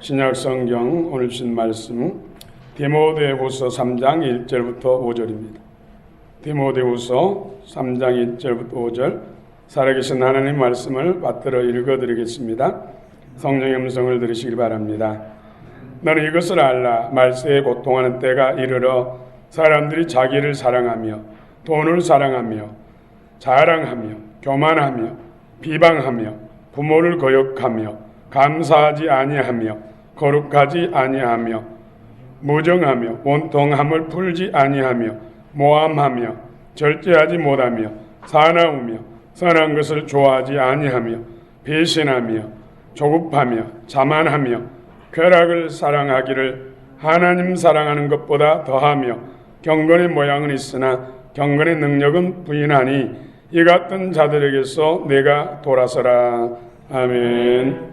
신약 성경 오늘 주신 말씀 디모데후서 3장 1절부터 5절입니다. 디모데후서 3장 1절부터 5절 살아계신 하나님 말씀을 받들어 읽어드리겠습니다. 성령의 음성을 들으시길 바랍니다. 너는 이것을 알라. 말세에 고통하는 때가 이르러 사람들이 자기를 사랑하며 돈을 사랑하며 자랑하며 교만하며 비방하며 부모를 거역하며 감사하지 아니하며 거룩하지 아니하며 무정하며 원통함을 풀지 아니하며 모함하며 절제하지 못하며 사나우며 선한 것을 좋아하지 아니하며 배신하며 조급하며 자만하며 쾌락을 사랑하기를 하나님 사랑하는 것보다 더하며 경건의 모양은 있으나 경건의 능력은 부인하니 이 같은 자들에게서 내가 돌아서라. 아멘.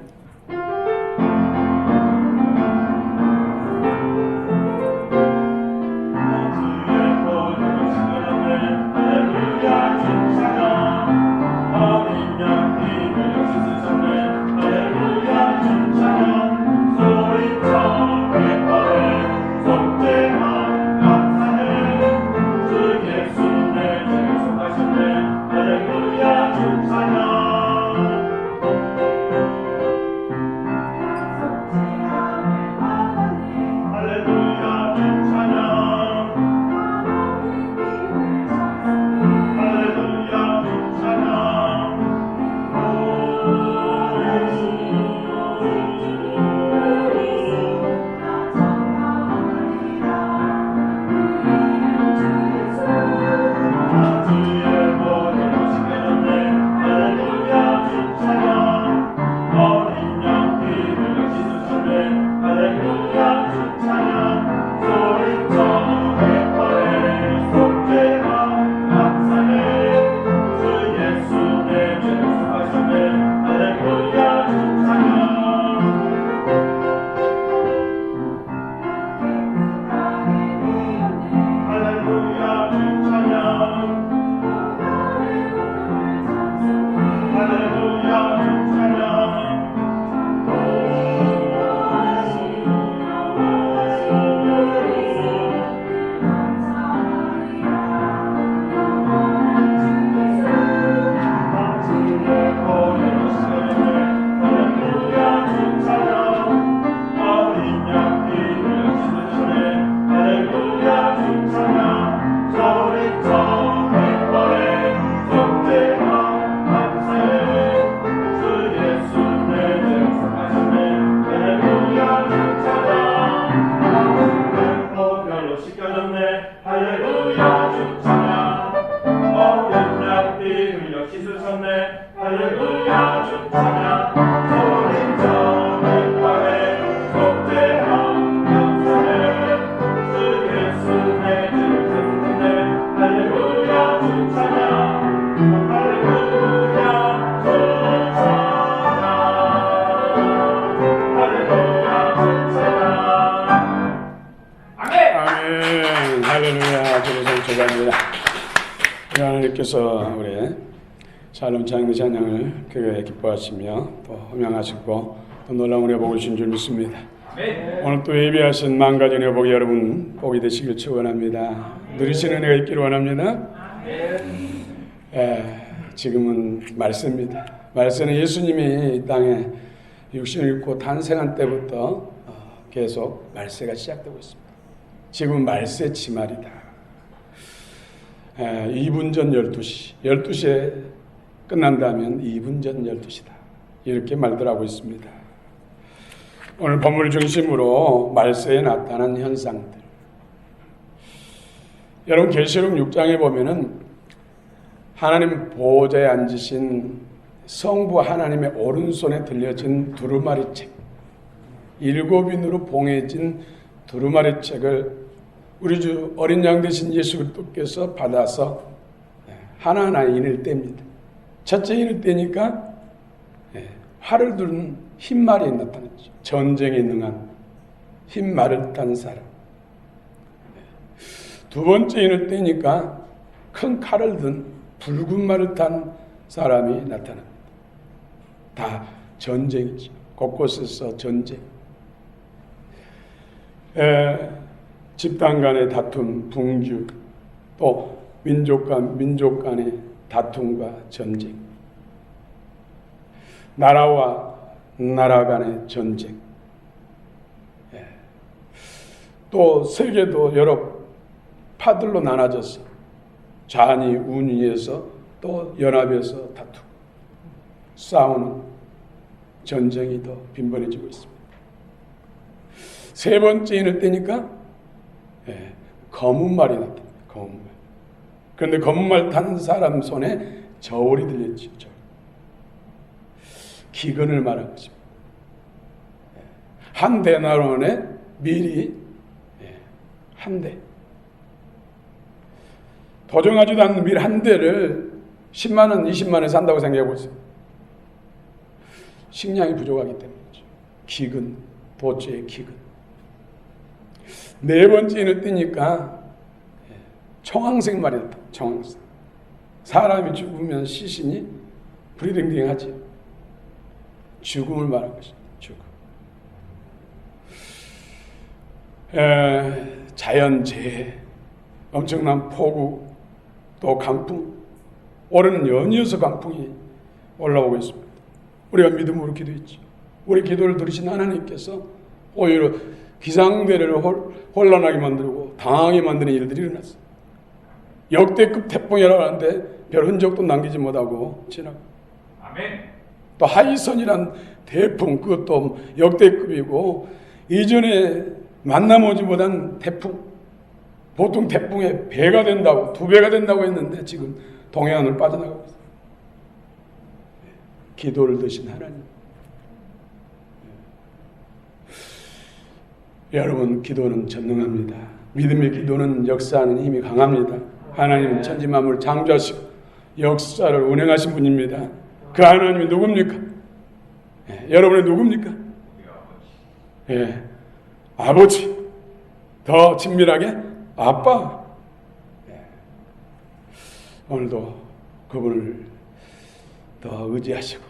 하나님께서 우리 샬롬 찬양 찬양을 교회에 기뻐하시며 또 허명하시고 또 놀라운 은혜 복을 주신 줄 믿습니다. 오늘 또 예비하신 만 가지 은혜 복이 여러분 복이 되시길 축원합니다. 누리시는 은혜가 있기를 원합니다. 지금은 말세입니다. 말세는 예수님이 이 땅에 육신을 입고 탄생한 때부터 계속 말세가 시작되고 있습니다. 지금은 말세 치말이다. 2분 전 12시, 12시에 끝난다면 2분 전 12시다. 이렇게 말들 하고 있습니다. 오늘 본문을 중심으로 말세에 나타난 현상들. 여러분 계시록 6장에 보면은 하나님 보좌에 앉으신 성부 하나님의 오른손에 들려진 두루마리 책, 7인으로 봉해진 두루마리 책을 우리 주 어린 양 되신 예수 그리스도께서 받아서 하나하나 인을 뗍니다. 첫째 인을 떼니까 활을 두른 흰말이 나타났죠. 전쟁에 능한 흰말을 딴 사람. 두 번째 인을 떼니까 큰 칼을 든 붉은 말을 탄 사람이 나타납니다. 다 전쟁이죠. 곳곳에서 전쟁. 집단 간의 다툼, 분규, 또 민족 간의 다툼과 전쟁, 나라와 나라 간의 전쟁, 또 세계도 여러 파들로 나눠져서 좌니 우니에서 또 연합해서 다투고 싸우는 전쟁이 더 빈번해지고 있습니다. 세 번째 인을 떼니까 검은 말이 나타납니다. 검은 말. 그런데 검은 말 탄 사람 손에 저울이 들렸죠. 저울. 기근을 말한 것입니다. 한 데나론에 밀이 한 대. 도정하지도 않는 밀 한 대를 10만 원, 20만 원에 산다고 생각해 보세요. 식량이 부족하기 때문이죠. 기근, 도처의 기근. 네 번째 인을 뜨니까 청황색 말이 났다. 청황색. 사람이 죽으면 시신이 브리딩딩하지. 죽음을 말한 것입니다. 죽음. 자연재해, 엄청난 폭우, 또 강풍. 올해는 연이어서 강풍이 올라오고 있습니다. 우리가 믿음으로 기도했죠. 우리 기도를 들으신 하나님께서 오히려 기상대를 혼란하게 만들고 당하게 만드는 일들이 일어났어요. 역대급 태풍이라고 하는데 별 흔적도 남기지 못하고 지나고. 아멘. 또 하이선이란 태풍, 그것도 역대급이고 이전에 만나보지 못한 태풍, 보통 태풍에 배가 된다고, 2배가 된다고 했는데 지금 동해안을 빠져나가고 있어요. 기도를 드신 하나님. 여러분, 기도는 전능합니다. 믿음의 기도는 역사하는 힘이 강합니다. 하나님은 천지만물을 창조하시고 역사를 운행하신 분입니다. 그 하나님이 누굽니까? 여러분이 누굽니까? 아버지. 더 친밀하게 아빠. 오늘도 그분을 더 의지하시고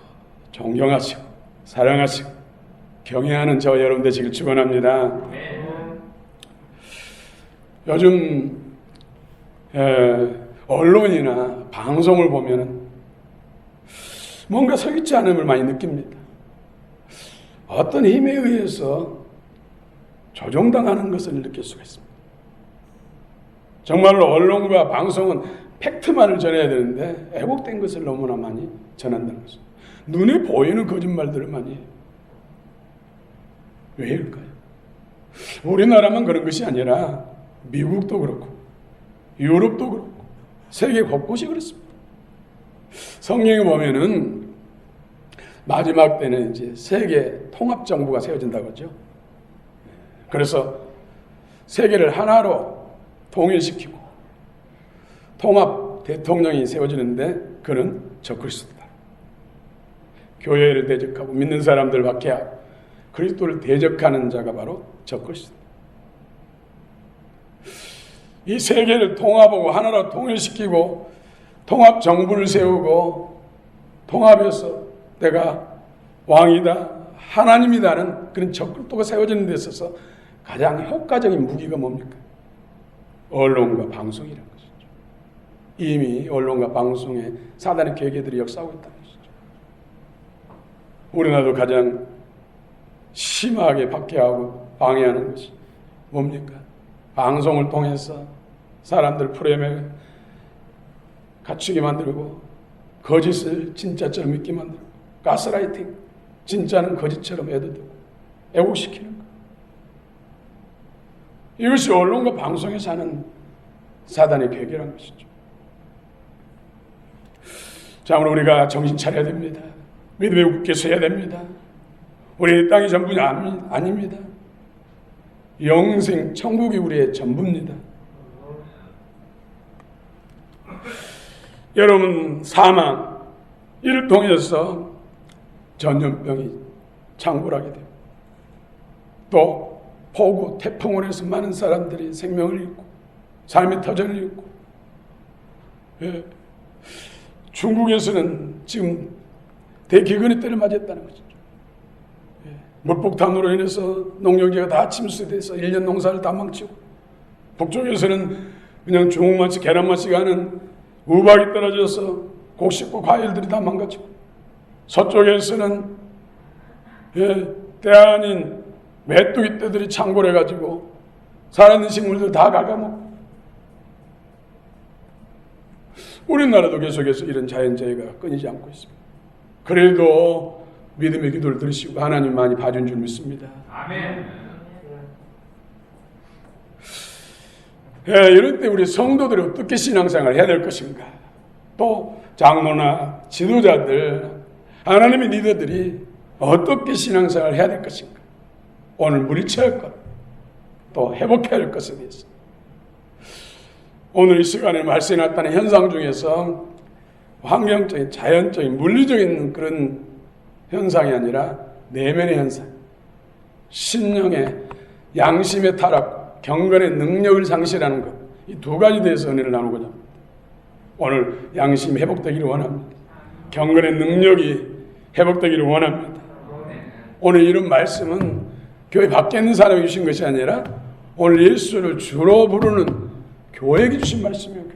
존경하시고 사랑하시고 경외하는 저 여러분 되시길 축원합니다. 요즘 언론이나 방송을 보면은 뭔가 서있지 않음을 많이 느낍니다. 어떤 힘에 의해서 조종당하는 것을 느낄 수가 있습니다. 정말로 언론과 방송은 팩트만을 전해야 되는데 왜곡된 것을 너무나 많이 전한다는 것입니다. 눈에 보이는 거짓말들을 많이 해요. 왜일까요? 우리나라만 그런 것이 아니라 미국도 그렇고 유럽도 그렇고 세계 곳곳이 그렇습니다. 성경에 보면은 마지막 때는 이제 세계 통합 정부가 세워진다고 하죠. 그래서 세계를 하나로 통일시키고 통합 대통령이 세워지는데 그는 적그리스도다. 교회를 대적하고 믿는 사람들 박해하고 그리스도를 대적하는 자가 바로 적그리스도다. 이 세계를 통합하고 하나로 통일시키고 통합 정부를 세우고 통합해서 내가 왕이다, 하나님이다는 그런 적그리스도가 세워지는 데 있어서 가장 효과적인 무기가 뭡니까? 언론과 방송이라는 것이죠. 이미 언론과 방송에 사단의 계계들이 역사하고 있다는 것이죠. 우리나라도 가장 심하게 박해하고 방해하는 것이 뭡니까? 방송을 통해서 사람들 프레임에 갇히게 만들고 거짓을 진짜처럼 믿게 만들고 가스라이팅, 진짜는 거짓처럼 애도되고 애국시키는 것. 이것이 언론과 방송에서 하는 사단의 계기라는 것이죠. 자, 오늘 우리가 정신 차려야 됩니다. 믿음에 굳게 서야 됩니다. 우리 땅이 전부는 아닙니다. 영생, 천국이 우리의 전부입니다. 여러분, 사망, 이를 통해서 전염병이 창궐하게 돼요. 또 폭우, 태풍을 해서 많은 사람들이 생명을 잃고 삶의 터전을 잃고, 중국에서는 지금 대기근의 때를 맞이했다는 것이죠. 물폭탄으로 인해서 농경지가 다 침수돼서 1년 농사를 다 망치고, 북쪽에서는 그냥 주먹만치 계란만치 가는 우박이 떨어져서 곡식과 과일들이 다 망가지고, 서쪽에서는 때 아닌 메뚜기 떼들이 창궐해 가지고 살아있는 식물들 다 갉아먹고, 우리나라도 계속해서 이런 자연재해가 끊이지 않고 있습니다. 그래도 믿음의 기도를 들으시고 하나님 많이 봐준 줄 믿습니다. 아멘. 이럴 때 우리 성도들이 어떻게 신앙생활을 해야 될 것인가, 또 장로나 지도자들, 하나님의 리더들이 어떻게 신앙생활을 해야 될 것인가, 오늘 물리쳐야 할 것, 또 회복해야 할 것에 대해서 오늘 이 시간에 말씀에 나타난 현상 중에서 환경적인, 자연적인, 물리적인 그런 현상이 아니라 내면의 현상, 신령의 양심의 타락, 경건의 능력을 상실하는 것, 이 두 가지 대해서 은혜를 나누고자 합니다. 오늘 양심이 회복되기를 원합니다. 경건의 능력이 회복되기를 원합니다. 오늘 이런 말씀은 교회 밖에 있는 사람이 주신 것이 아니라 오늘 예수를 주로 부르는 교회에게 주신 말씀이에요.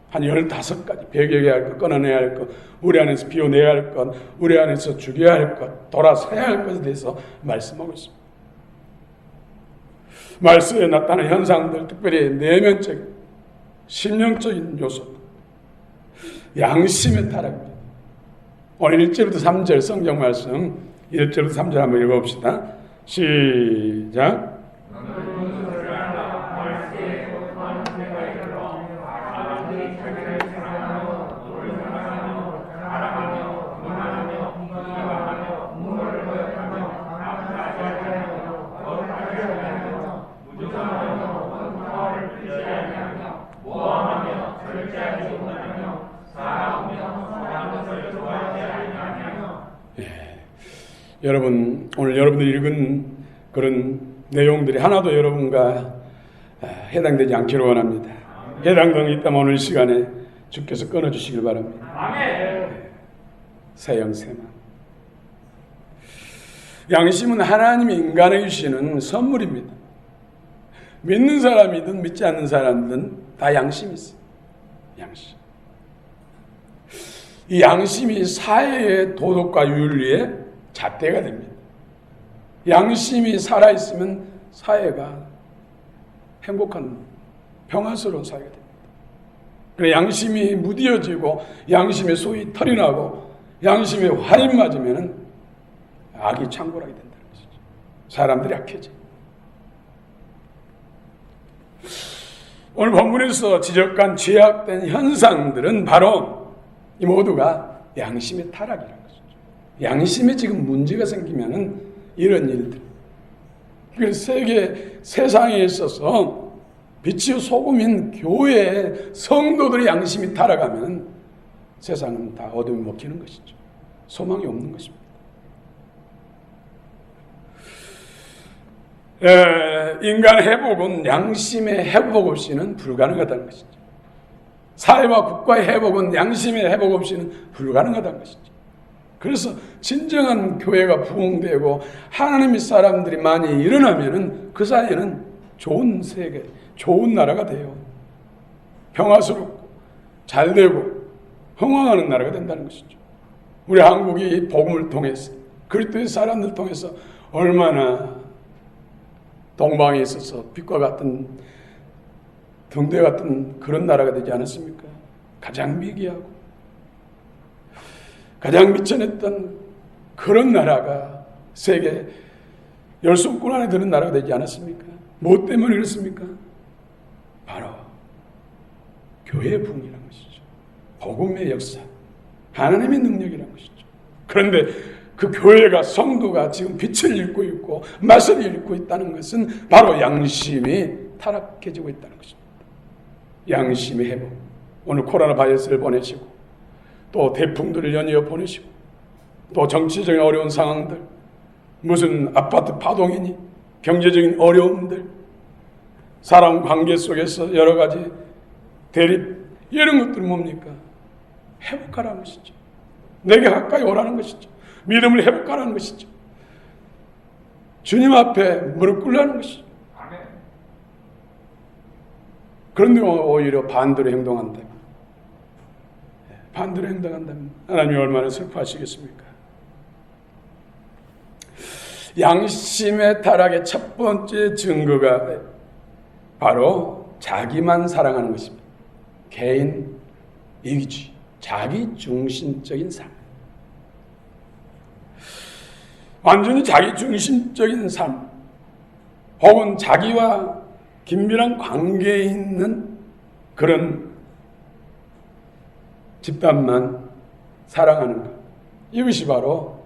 한 15가지, 배격해야 할 것, 끊어내야 할 것, 우리 안에서 비워내야 할 것, 우리 안에서 죽여야 할 것, 돌아서야 할 것에 대해서 말씀하고 있습니다. 말씀에 나타나는 현상들, 특별히 내면적, 심령적인 요소, 양심의 타락입니다. 오늘 1절부터 3절 성경 말씀 1절부터 3절 한번 읽어봅시다. 시작. 여러분, 오늘 여러분들이 읽은 그런 내용들이 하나도 여러분과 해당되지 않기를 원합니다. 해당되는 게 있다면 오늘 이 시간에 주께서 끊어주시길 바랍니다. 새영 새만. 양심은 하나님이 인간에게 주시는 선물입니다. 믿는 사람이든 믿지 않는 사람이든 다 양심이 있어요. 양심. 이 양심이 사회의 도덕과 윤리에 잣대가 됩니다. 양심이 살아있으면 사회가 행복한 평화스러운 사회가 됩니다. 그래, 양심이 무디어지고 양심에 소위 털이 나고 양심에 화인 맞으면 악이 창궐하게 된다는 것이죠. 사람들이 약해져. 오늘 본문에서 지적한 죄악된 현상들은 바로 이 모두가 양심의 타락이라는 것이죠. 양심에 지금 문제가 생기면은 이런 일들. 그래서 세상에 있어서 빛이 소금인 교회의 성도들의 양심이 타락하면 세상은 다 어둠이 먹히는 것이죠. 소망이 없는 것입니다. 인간 회복은 양심의 회복 없이는 불가능하다는 것이죠. 사회와 국가의 회복은 양심의 회복 없이는 불가능하다는 것이죠. 그래서 진정한 교회가 부흥되고 하나님의 사람들이 많이 일어나면은 그 사회는 좋은 세계, 좋은 나라가 돼요. 평화스럽고 잘되고 흥왕하는 나라가 된다는 것이죠. 우리 한국이 복음을 통해서 그리스도의 사람들 통해서 얼마나 동방에 있어서 빛과 같은 등대 같은 그런 나라가 되지 않았습니까? 가장 미개하고 가장 미천했던 그런 나라가 세계 열손권 안에 드는 나라가 되지 않았습니까? 뭐 때문에 그렇습니까? 바로 교회의 부흥이라는 것이죠. 복음의 역사, 하나님의 능력이라는 것이죠. 그런데 그 교회가, 성도가 지금 빛을 잃고 있고 맛을 잃고 있다는 것은 바로 양심이 타락해지고 있다는 것입니다. 양심의 회복. 오늘 코로나 바이러스를 보내시고 또 태풍들을 연이어 보내시고 또 정치적인 어려운 상황들, 무슨 아파트 파동이니 경제적인 어려움들, 사람 관계 속에서 여러 가지 대립, 이런 것들은 뭡니까? 회복하라는 것이죠. 내게 가까이 오라는 것이죠. 믿음을 회복하라는 것이죠. 주님 앞에 무릎 꿇라는 것이죠. 그런데 오히려 반대로 행동한다. 반대로 행동한다면 하나님이 얼마나 슬퍼하시겠습니까? 양심의 타락의 첫 번째 증거가 바로 자기만 사랑하는 것입니다. 개인 이기주의, 자기 중심적인 삶. 완전히 자기 중심적인 삶, 혹은 자기와 긴밀한 관계에 있는 그런 집단만 사랑하는 것. 이것이 바로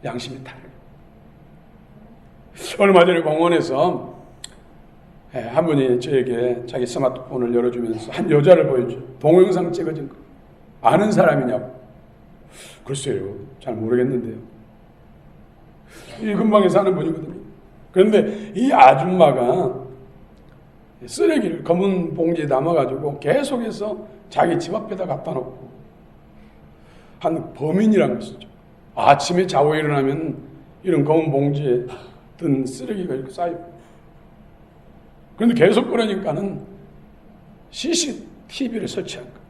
양심의 타락. 얼마 전에 공원에서 한 분이 저에게 자기 스마트폰을 열어주면서 한 여자를 보여줘. 동영상 찍어진 거. 아는 사람이냐고. 글쎄요, 잘 모르겠는데요. 이 근방에 사는 분이거든요. 그런데 이 아줌마가 쓰레기를 검은 봉지에 담아가지고 계속해서 자기 집 앞에다 갖다 놓고 한 범인이란 것이죠. 아침에 자고 일어나면 이런 검은 봉지에 든 쓰레기가 이렇게 쌓이고, 그런데 계속 그러니까는 CCTV를 설치한 거예요.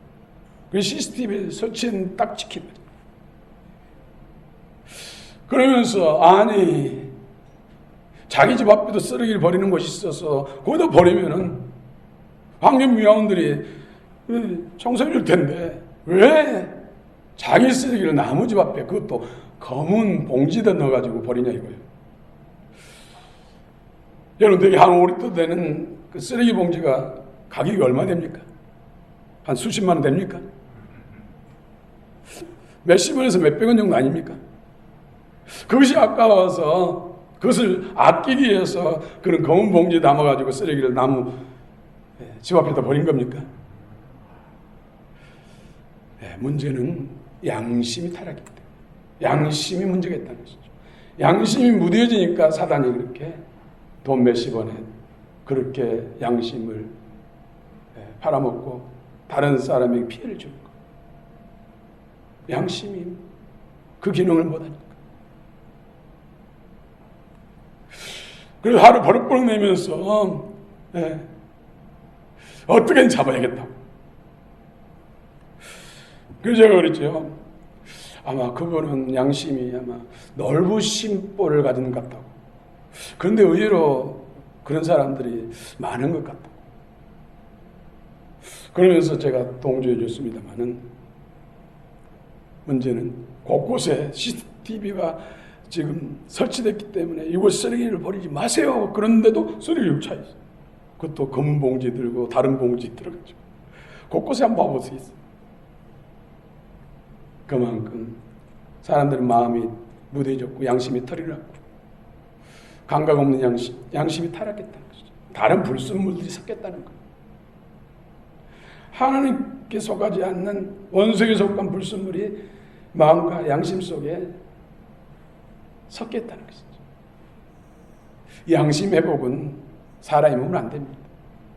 그 CCTV를 설치한 딱 지킨 거죠. 그러면서 아니 자기 집 앞에도 쓰레기를 버리는 곳이 있어서 거기다 버리면은 환경미화원들이 청소해 줄 텐데 왜 자기 쓰레기를 남의 집 앞에 그것도 검은 봉지에다 넣어가지고 버리냐 이거예요. 여러분들이 한 5리터 되는 그 쓰레기 봉지가 가격이 얼마 됩니까? 한 수십만 원 됩니까? 몇십 원에서 몇백 원 정도 아닙니까? 그것이 아까워서 그것을 아끼기 위해서 그런 검은 봉지에 담아가지고 쓰레기를 나무 집 앞에다 버린 겁니까? 문제는 양심이 타락했다. 양심이 문제가 있다는 것이죠. 양심이 무뎌지니까 사단이 그렇게 돈 몇십 원에 그렇게 양심을 팔아먹고 다른 사람에게 피해를 주는 거. 양심이 그 기능을 못하니까. 그래서 하루 버럭버럭 내면서 어떻게든 잡아야겠다고. 그래서 제가 그랬죠. 아마 그분은 양심이 아마 넓으신 뿔을 가진 것 같다고. 그런데 의외로 그런 사람들이 많은 것 같다고. 그러면서 제가 동조해 줬습니다만은 문제는 곳곳에 CCTV가 지금 설치됐기 때문에 이곳 쓰레기를 버리지 마세요. 그런데도 쓰레기가 차있어요. 그것도 검은 봉지 들고 다른 봉지 들어가죠. 곳곳에 한번 봐보세요. 그만큼 사람들의 마음이 무뎌졌고 양심이 털이 났고 감각 없는 양심이 타락했다는 것이죠. 다른 불순물들이 섞였다는 거예요. 하나님께 속하지 않는 원수에게 속한 불순물이 마음과 양심 속에 섞였다는 것이죠. 양심 회복은 사람이 몸은 안 됩니다.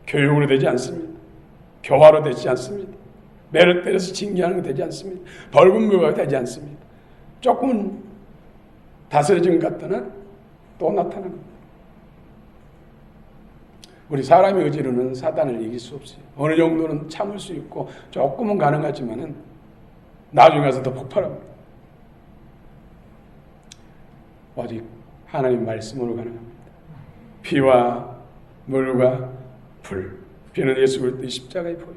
교육으로 되지 않습니다. 교화로 되지 않습니다. 매를 때려서 징계하는 거 되지 않습니다. 벌금 부과가 되지 않습니다. 조금은 다스려진 것 같다는 또 나타나는 겁니다. 우리 사람의 의지로는 사단을 이길 수 없어요. 어느 정도는 참을 수 있고 조금은 가능하지만은 나중에 가서 더 폭발합니다. 오직 하나님 말씀으로 가능합니다. 피와 물과 불. 피는 예수 그리스도의 십자가의 보혈.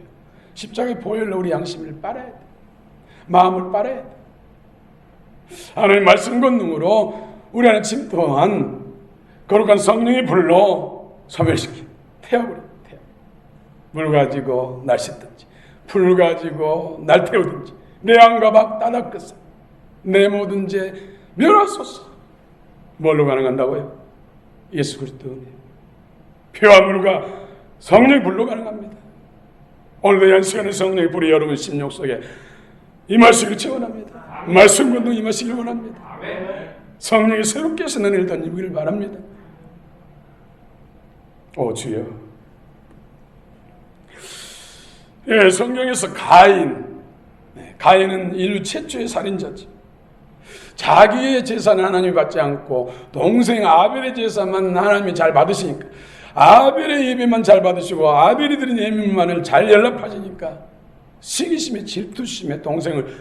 십자가의 보혈로 우리 양심을 빨아야 돼. 마음을 빨아야 돼. 하나님 말씀 권능으로 우리 안에 침투한 거룩한 성령의 불로 소멸시키 태워버려. 물 가지고 날 씻든지 불 가지고 날 태우든지 내 안과 밖 다 닦으사 내 모든 죄 멸하소서. 뭘로 가능한다고요? 예수 그리스도 은혜. 피와 물과 성령의 불로 가능합니다. 오늘도 한 시간에 성령의 불이 여러분 심령 속에 임하시기를 축원합니다. 말씀 권능 임하시기를 원합니다. 성령이 새롭게 하시는 일 던지기를 바랍니다. 오 주여. 예, 성경에서 가인은 인류 최초의 살인자지. 자기의 제사는 하나님이 받지 않고 동생 아벨의 제사만 하나님이 잘 받으시니까, 아벨의 예배만 잘 받으시고 아벨이 드린 예물만을 잘 연락하시니까 시기심에 질투심에 동생을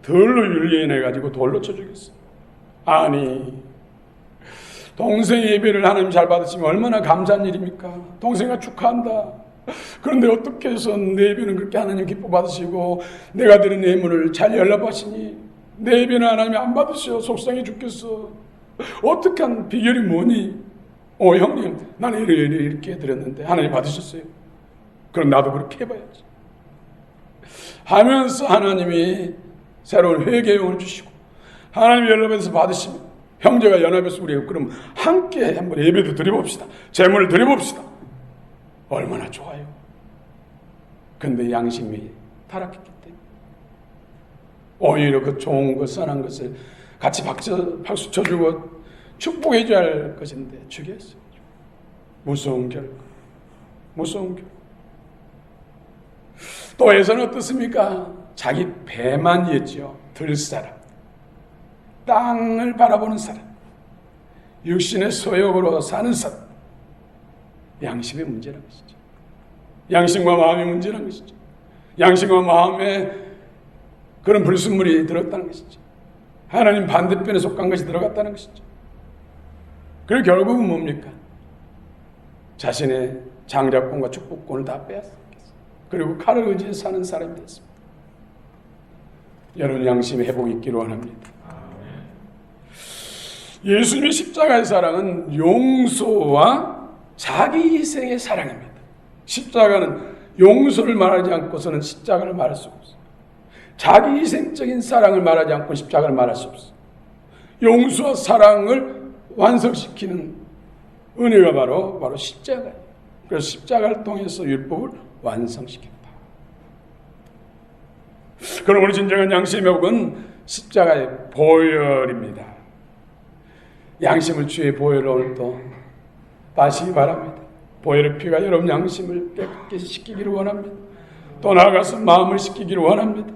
돌로 율리해내가지고 돌로 쳐 죽였어요. 아니, 동생의 예배를 하나님 잘 받으시면 얼마나 감사한 일입니까? 동생아 축하한다. 그런데 어떻게 해서 내 예배는 그렇게 하나님 기뻐 받으시고 내가 드린 예물을 잘 연락하시니 내 예배는 하나님이 안 받으셔. 속상해 죽겠어. 어떻게 한 비결이 뭐니? 형님, 나는 이렇게 드렸는데 하나님 받으셨어요. 그럼 나도 그렇게 해봐야지 하면서 하나님이 새로운 회개의 영을 주시고 하나님이 연락해서 받으시면 형제가 연합해서 우리 그럼 함께 한번 예배도 드려봅시다. 제물을 드려봅시다. 얼마나 좋아요. 근데 양심이 타락했기 때문에 오히려 그 좋은 것, 선한 것을 같이 박수 쳐주고 축복해 줘야 할 것인데 죽였어요. 무서운 결과. 무서운 결과. 또 에서는 어떻습니까? 자기 배만 이었지요. 들사람. 땅을 바라보는 사람. 육신의 소욕으로 사는 사람. 양심의 문제라는 것이죠. 양심과 마음의 문제라는 것이죠. 양심과 마음에 그런 불순물이 들었다는 것이죠. 하나님 반대편에 속한 것이 들어갔다는 것이죠. 그리고 결국은 뭡니까? 자신의 장자권과 축복권을 다 빼앗았겠어요. 그리고 칼을 의지해 사는 사람이 됐습니다. 여러분, 양심의 회복이 있기를 원합니다. 예수님의 십자가의 사랑은 용서와 자기 희생의 사랑입니다. 십자가는 용서를 말하지 않고서는 십자가를 말할 수 없어요. 자기 희생적인 사랑을 말하지 않고 십자가를 말할 수 없어요. 용서와 사랑을 완성시키는 은혜가 바로 십자가예요. 그래서 십자가를 통해서 율법을 완성시켰다. 그러므로 진정한 양심의 회복은 십자가의 보혈입니다. 양심을 주의 보혈로 오늘 또 빠시기 바랍니다. 보혈의 피가 여러분 양심을 깨끗게 씻기기를 원합니다. 또 나아가서 마음을 씻기기를 원합니다.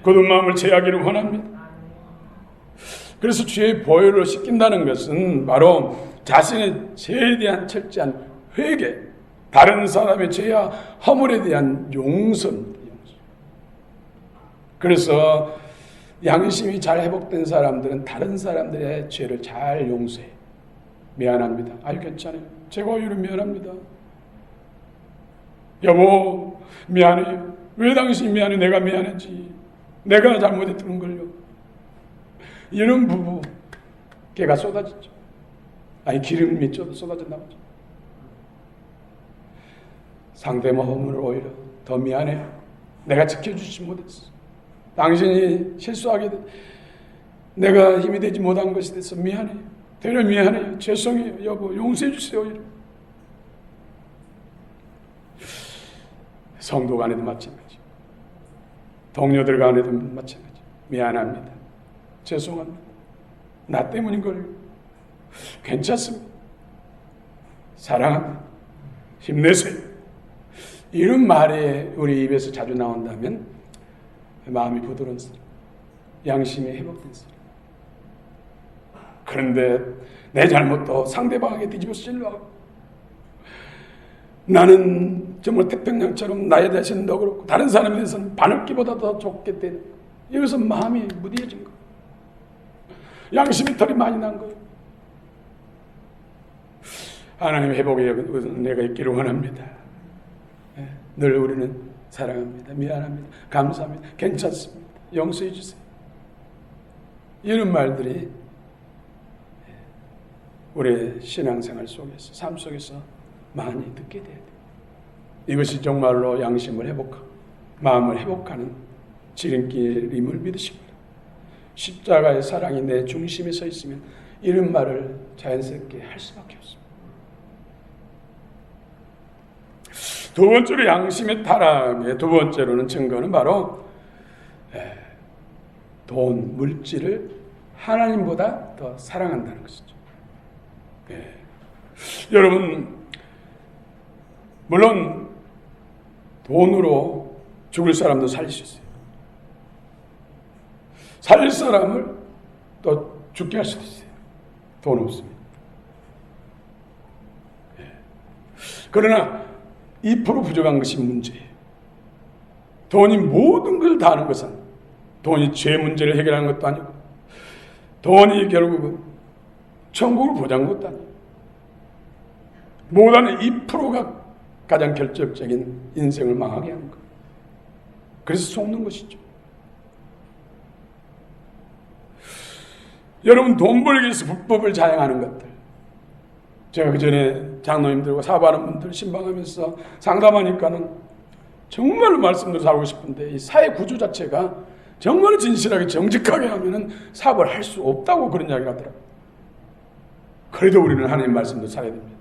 굳은 마음을 제하기를 원합니다. 그래서 주의 보혈로 씻긴다는 것은 바로 자신의 죄에 대한 철저한 회개, 다른 사람의 죄와 허물에 대한 용서입니다. 그래서 양심이 잘 회복된 사람들은 다른 사람들의 죄를 잘 용서해. 미안합니다. 아유, 괜찮아요. 제가 오히려 미안합니다. 여보, 미안해요. 왜 당신이 미안해? 내가 미안하지. 내가 잘못했던 걸요. 이런 부부, 개가 쏟아지죠. 아니, 기름이 쏟아졌나 보죠. 상대 마음을 오히려 더 미안해요. 내가 지켜주지 못했어. 당신이 실수하게 돼. 내가 힘이 되지 못한 것이 돼서 미안해요. 되려 미안해요. 죄송해요. 여보, 용서해 주세요. 성도 간에도 마찬가지. 동료들 간에도 마찬가지. 미안합니다. 죄송합니다. 나 때문인 걸 괜찮습니다. 사랑합니다. 힘내세요. 이런 말이 우리 입에서 자주 나온다면 마음이 부드러운 사람, 양심이 회복된 사람. 그런데 내 잘못도 상대방에게 뒤집어 쓰려고 나는 정말 태평양처럼 나에 대해서는 더 그렇고 다른 사람에 대해서는 바늘기보다 더 좋게 되는, 여기서 마음이 무디해진 거예요. 양심이 털이 많이 난 거예요. 하나님의 회복의 은혜가 있기를 원합니다. 늘 우리는 사랑합니다. 미안합니다. 감사합니다. 괜찮습니다. 용서해 주세요. 이런 말들이 우리의 신앙생활 속에서, 삶 속에서 많이 듣게 돼야 돼요. 이것이 정말로 양심을 회복하고 마음을 회복하는 지름길임을 믿으십니다. 십자가의 사랑이 내 중심에 서 있으면 이런 말을 자연스럽게 할 수밖에 없습니다. 두 번째로 양심의 타락의 두 번째로는 증거는 바로 돈, 물질을 하나님보다 더 사랑한다는 것이죠. 여러분, 물론 돈으로 죽을 사람도 살릴 수 있어요. 살릴 사람을 또 죽게 할 수도 있어요. 돈 없습니다. 그러나 2% 부족한 것이 문제예요. 돈이 모든 걸 다 하는 것은 돈이 죄 문제를 해결하는 것도 아니고 돈이 결국은 천국을 보장한 것도 아니에요. 못하는 2%가 가장 결정적인 인생을 망하게 하는 거예요. 그래서 속는 것이죠. 여러분, 돈 벌기 위해서 불법을 자행하는 것들, 제가 그 전에 장로님들과 사업하는 분들 신방하면서 상담하니까는 정말 말씀대로 살고 싶은데 이 사회 구조 자체가 정말 진실하게 정직하게 하면은 사업을 할 수 없다고 그런 이야기를 하더라고요. 그래도 우리는 하나님 말씀도 살아야 됩니다.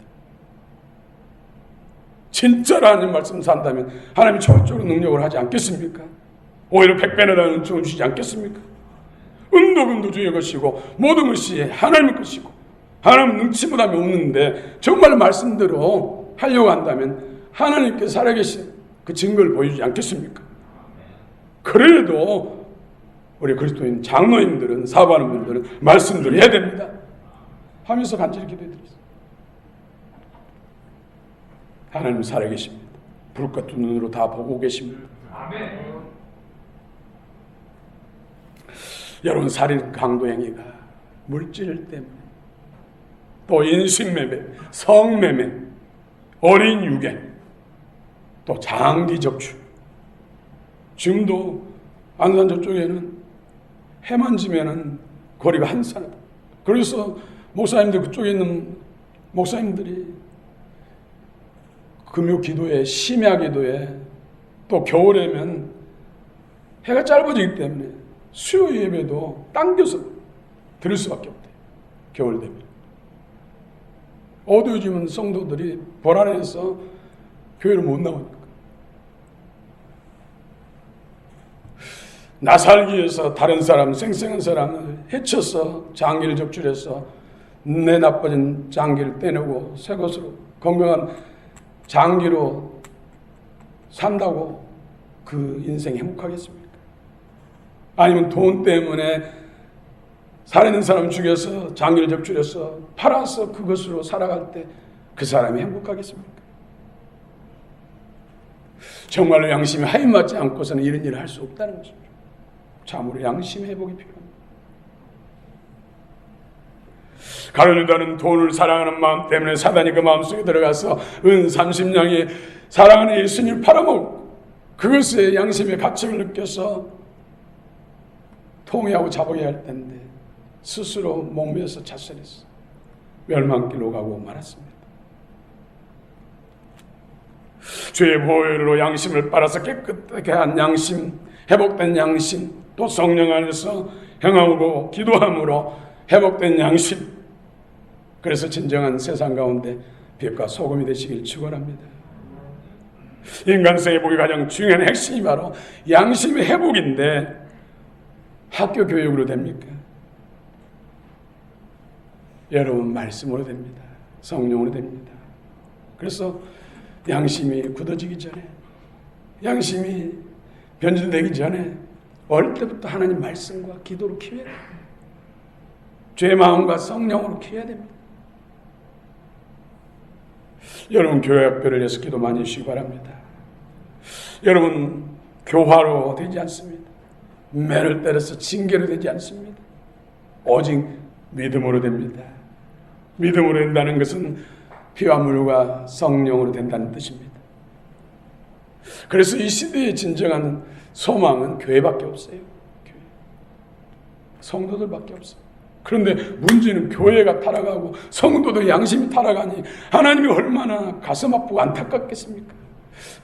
진짜로 하나님 말씀 산다면 하나님이 저쪽으로 능력을 하지 않겠습니까? 오히려 100배나 더 은총을 주지 않겠습니까? 은도 주의 것이고 모든 것이 하나님의 것이고 하나님은 능치 못함이 없는데 정말 말씀대로 하려고 한다면 하나님께 살아계신 그 증거를 보여주지 않겠습니까? 그래도 우리 그리스도인 장로님들은, 사업하는 분들은 말씀대로 해야 됩니다 하면서 간절히 기도해드렸습니다. 하나님 살아계십니다. 불과 두 눈으로 다 보고 계십니다. 아멘. 여러분, 살인 강도행위가 물질 때문에, 또 인신매매, 성매매, 어린 유괴, 또 장기 적출, 지금도 안산 저쪽에는 해만 지면은 거리가 한산하다. 그래서 목사님들, 그쪽에 있는 목사님들이 금요 기도에, 심야 기도에, 또 겨울에면 해가 짧아지기 때문에 수요 예배도 당겨서 들을 수밖에 없대요. 겨울 되면. 어두워지면 성도들이 불안해서 교회를 못 나오니까. 나 살기 위해서 다른 사람, 생생한 사람을 해쳐서 장기를 적출해서 내 나빠진 장기를 떼내고 새 것으로 건강한 장기로 산다고 그 인생 행복하겠습니까? 아니면 돈 때문에 살아있는 사람 죽여서 장기를 적출해서 팔아서 그것으로 살아갈 때 그 사람이 행복하겠습니까? 정말로 양심이 하인맞지 않고서는 이런 일을 할 수 없다는 것이죠. 참으로 양심 회복이 필요합니다. 가룟유다는 돈을 사랑하는 마음 때문에 사단이 그 마음속에 들어가서 은 30냥에 사랑하는 예수님을 팔아먹고 그것에 양심의 가책을 느껴서 통회하고 자복해야 할 텐데 스스로 목매어서 자살했어. 멸망길로 가고 말았습니다. 죄의 보혈로 양심을 빨아서 깨끗하게 한 양심, 회복된 양심, 또 성령 안에서 행하고 기도함으로 회복된 양심, 그래서 진정한 세상 가운데 빛과 소금이 되시길 축원합니다. 인간성의 회복이 가장 중요한 핵심이 바로 양심의 회복인데 학교 교육으로 됩니까? 여러분, 말씀으로 됩니다. 성령으로 됩니다. 그래서 양심이 굳어지기 전에, 양심이 변질되기 전에 어릴 때부터 하나님 말씀과 기도로 키워야 됩니다. 죄의 마음과 성령으로 키워야 됩니다. 여러분, 교회 학교를 위해서 기도 많이 해주시기 바랍니다. 여러분, 교화로 되지 않습니다. 매를 때려서 징계로 되지 않습니다. 오직 믿음으로 됩니다. 믿음으로 된다는 것은 피와 물과 성령으로 된다는 뜻입니다. 그래서 이 시대의 진정한 소망은 교회밖에 없어요. 교회. 성도들밖에 없어요. 그런데 문제는 교회가 타락하고 성도들 양심이 타락하니 하나님이 얼마나 가슴 아프고 안타깝겠습니까?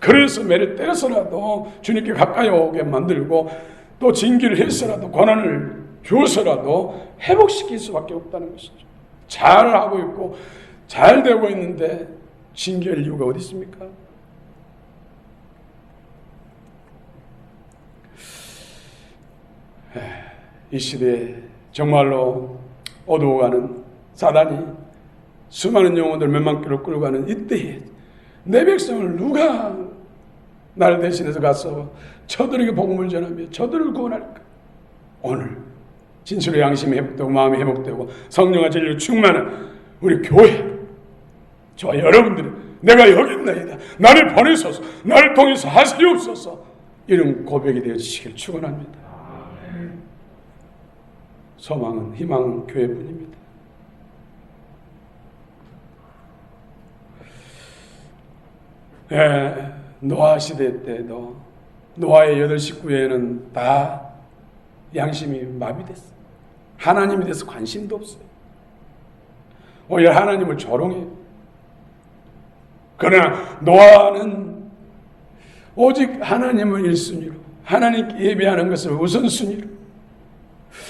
그래서 매를 때려서라도 주님께 가까이 오게 만들고 또 징계를 해서라도 고난을 주어서라도 회복시킬 수밖에 없다는 것이죠. 잘하고 있고 잘 되고 있는데 징계할 이유가 어디 있습니까? 이 시대에 정말로 어두워가는 사단이 수많은 영혼들 몇만 킬로 끌고 가는 이때에 내 백성을 누가 나를 대신해서 가서 저들에게 복음을 전하며 저들을 구원할까? 오늘 진실로 양심이 회복되고 마음이 회복되고 성령과 진리로 충만한 우리 교회, 저와 여러분들이 내가 여기 있나이다, 나를 보내소서, 나를 통해서 하시옵소서, 이런 고백이 되어지시길 축원합니다. 소망은, 희망은 교회뿐입니다. 노아 시대 때도 노아의 8 식구에는 다 양심이 마비됐어요. 하나님에 대해서 관심도 없어요. 오히려 하나님을 조롱해요. 그러나 노아는 오직 하나님을 1순위로, 하나님께 예배하는 것을 우선순위로,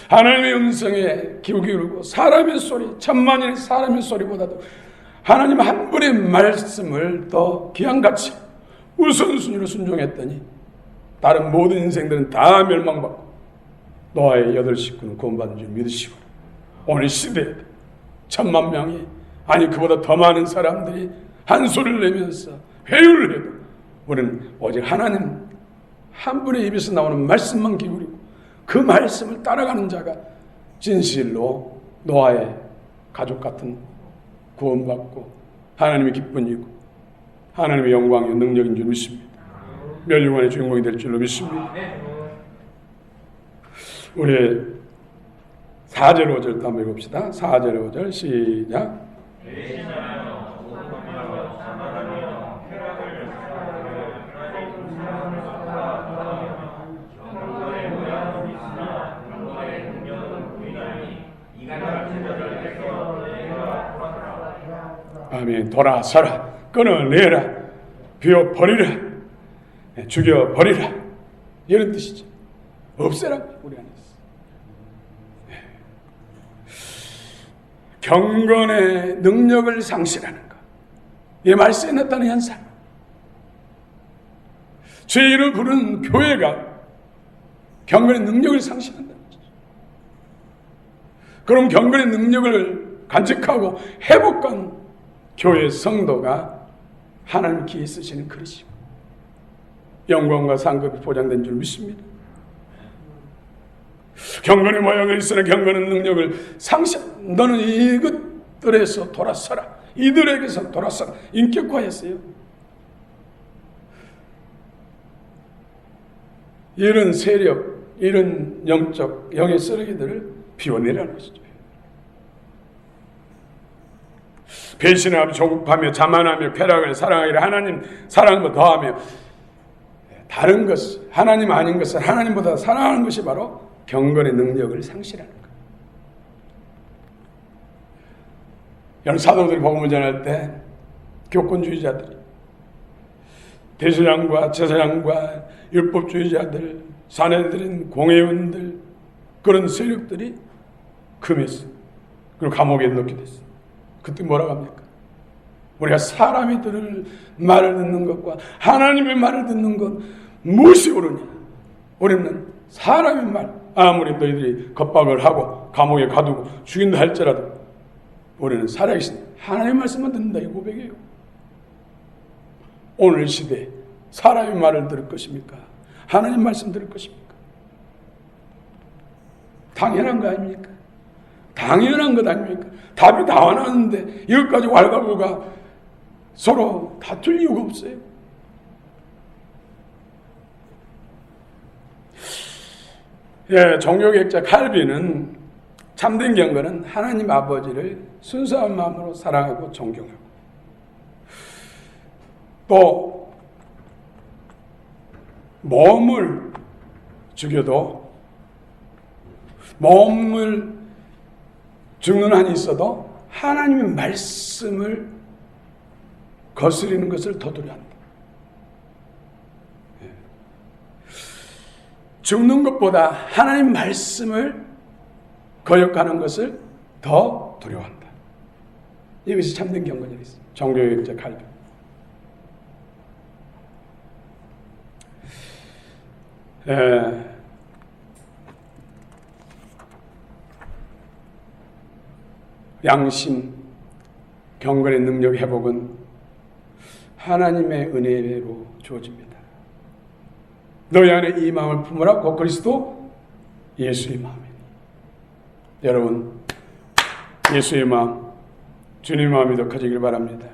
하나님의 음성에 귀 기울이고 사람의 소리, 천만인의 사람의 소리보다도 하나님 한 분의 말씀을 더 귀한 가치 우선순위로 순종했더니 다른 모든 인생들은 다 멸망받고 노아의 8 식구는 구원받은 줄 믿으시고, 오늘 시대에 1000만 명이, 아니 그보다 더 많은 사람들이 한 소리를 내면서 회유를 해도 우리는 오직 하나님 한 분의 입에서 나오는 말씀만 기울이고 그 말씀을 따라가는 자가 진실로 노아의 가족 같은 구원받고 하나님의 기쁜 이고 하나님의 영광이요 능력인 줄 믿습니다. 멸류관의 주인공이 될 줄로 믿습니다. 우리 4절 5절 또 한번 읽읍시다. 4절 5절 시작. 아멘. 돌아서라, 끊어내라, 비워버리라, 죽여버리라, 이런 뜻이죠. 없애라, 우리 안에 있어. 경건의 능력을 상실하는 것, 이 말씀에 나타나는 현상. 주의 이름을 부르는 교회가 경건의 능력을 상실한다는 거죠. 그럼 경건의 능력을 간직하고 회복한 교회 성도가 하나님 기에 쓰시는 그릇이고 영광과 상급이 보장된 줄 믿습니다. 경건의 모양을 있으나 경건의 능력을 상실, 너는 이것들에서 돌아서라, 이들에게서 돌아서라, 인격화했어요. 이런 세력, 이런 영의 쓰레기들을 비워내라는 것이죠. 배신하며 조급하며 자만하며 쾌락을 사랑하기를 하나님 사랑을 더하며 다른 것, 하나님 아닌 것을 하나님보다 사랑하는 것이 바로 경건의 능력을 상실하는 것. 여러분, 사도들이 복음을 전할 때 교권주의자들이, 대제사장과 제사장과 율법주의자들, 사내들인 공회원들, 그런 세력들이 금했어요. 그리고 감옥에 넣게 됐어요. 그때 뭐라고 합니까? 우리가 사람이 들을 말을 듣는 것과 하나님의 말을 듣는 것 무엇이 옳으냐? 우리는 사람의 말, 아무리 너희들이 겁박을 하고 감옥에 가두고 죽인다 할지라도 우리는 살아계신 하나님의 말씀만 듣는다, 이 고백이에요. 오늘 시대에 사람의 말을 들을 것입니까? 하나님 말씀 들을 것입니까? 당연한 거 아닙니까? 당연한 것 아닙니까? 답이 나와놨는데 이것까지 왈가불가 서로 다툴 이유가 없어요. 종교개혁자 칼빈은 참된 경건은 하나님 아버지를 순수한 마음으로 사랑하고 존경하고, 또 몸을 죽여도, 몸을 죽는 한이 있어도 하나님의 말씀을 거스리는 것을 더 두려워한다. 죽는 것보다 하나님 말씀을 거역하는 것을 더 두려워한다. 이것이 참된 경건이 있습니다. 종교개혁자 칼빈. 양심, 경건의 능력 회복은 하나님의 은혜로 주어집니다. 너희 안에 이 마음을 품으라. 곧 그리스도 예수의 마음이니. 여러분, 예수의 마음, 주님의 마음이 더 커지길 바랍니다.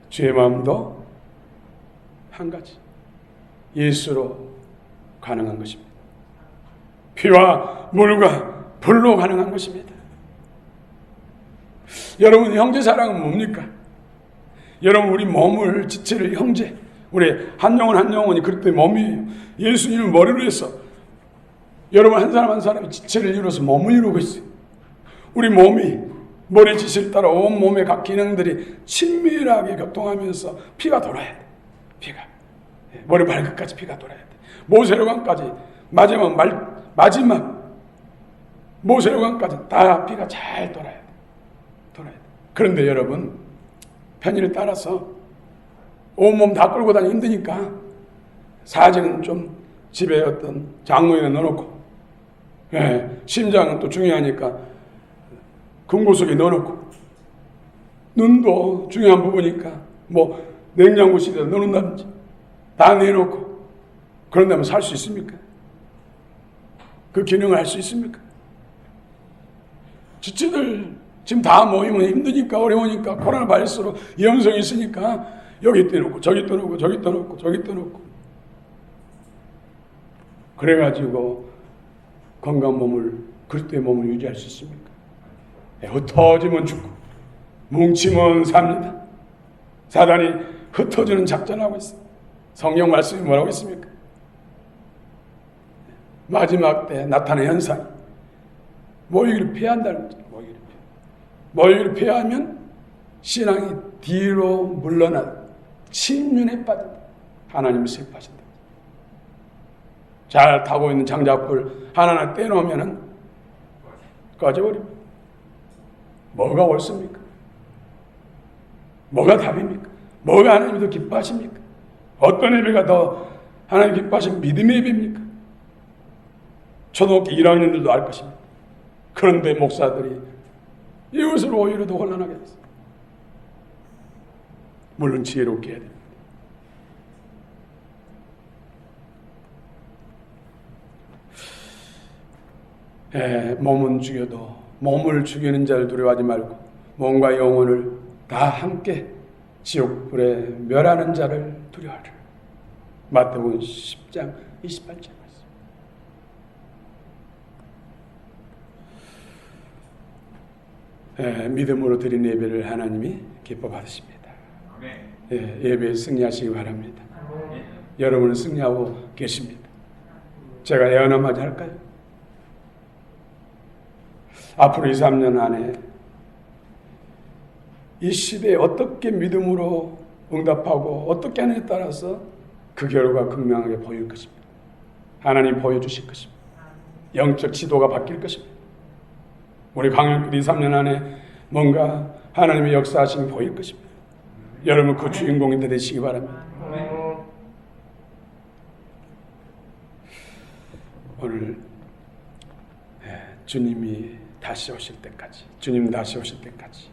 주의 마음도 한 가지, 예수로 가능한 것입니다. 피와 물과 불로 가능한 것입니다. 여러분, 형제 사랑은 뭡니까? 여러분, 우리 몸을, 지체를 형제, 우리 한 영혼 한 영혼이 그리스도의 몸이에요. 예수님을 머리로 해서 여러분 한 사람 한 사람이 지체를 이루어서 몸을 이루고 있어요. 우리 몸이 머리 지체를 따라 온 몸의 각 기능들이 친밀하게 교통하면서 피가 돌아야 돼. 피가 머리 발끝까지 피가 돌아야 돼. 모세혈관까지 마지막 모세혈관까지 다 피가 잘 돌아야 돼. 그런데 여러분, 편의를 따라서 온몸 다 끌고 다니기 힘드니까 사직은 좀 집에 어떤 장로에 넣어놓고, 심장은 또 중요하니까 금고속에 넣어놓고, 눈도 중요한 부분이니까 뭐 냉장고실에 넣어놓는다든지 다 내놓고, 그런다면 살 수 있습니까? 그 기능을 할 수 있습니까? 지체들 지금 다 모이면 힘드니까, 어려우니까, 코로나 바이러스로 위험성이 있으니까 여기 떠놓고 저기 떠놓고 저기 떠놓고 저기 떠놓고, 그래가지고 건강한 몸을, 그리스도의 몸을 유지할 수 있습니까? 흩어지면 죽고 뭉치면 삽니다. 사단이 흩어지는 작전하고 있어요. 성경 말씀이 뭐라고 있습니까? 마지막 때 나타나는 현상이 모이기를 피한다는 거죠. 모이기를 피하면 신앙이 뒤로 물러나 침륜에 빠진다. 하나님이 슬퍼하신다. 잘 타고 있는 장작불 하나하나 떼놓으면 꺼져버립니다. 뭐가 옳습니까? 뭐가 답입니까? 뭐가 하나님이 더 기뻐하십니까? 어떤 예배가 더 하나님 기뻐하신 믿음의 예배입니까? 초등학교 1학년들도 알 것입니다. 그런데 목사들이 이것을 오히려 더 혼란하게 했어요. 물론 지혜롭게 해야 됩니다. 몸은 죽여도 몸을 죽이는 자를 두려워하지 말고 몸과 영혼을 다 함께 지옥불에 멸하는 자를 두려워하라. 마태복음 10장 28절. 믿음으로 드린 예배를 하나님이 기뻐 받으십니다. 예배에 승리하시기 바랍니다. 여러분은 승리하고 계십니다. 제가 예언 한마디 할까요? 앞으로 2, 3년 안에 이 시대에 어떻게 믿음으로 응답하고 어떻게 하느냐에 따라서 그 결과 극명하게 보일 것입니다. 하나님 보여주실 것입니다. 영적 지도가 바뀔 것입니다. 우리 강연길 2, 3년 안에 뭔가 하나님의 역사하심이 보일 것입니다. 여러분 그 주인공이 되시기 바랍니다. 오늘 주님이 다시 오실 때까지, 주님 다시 오실 때까지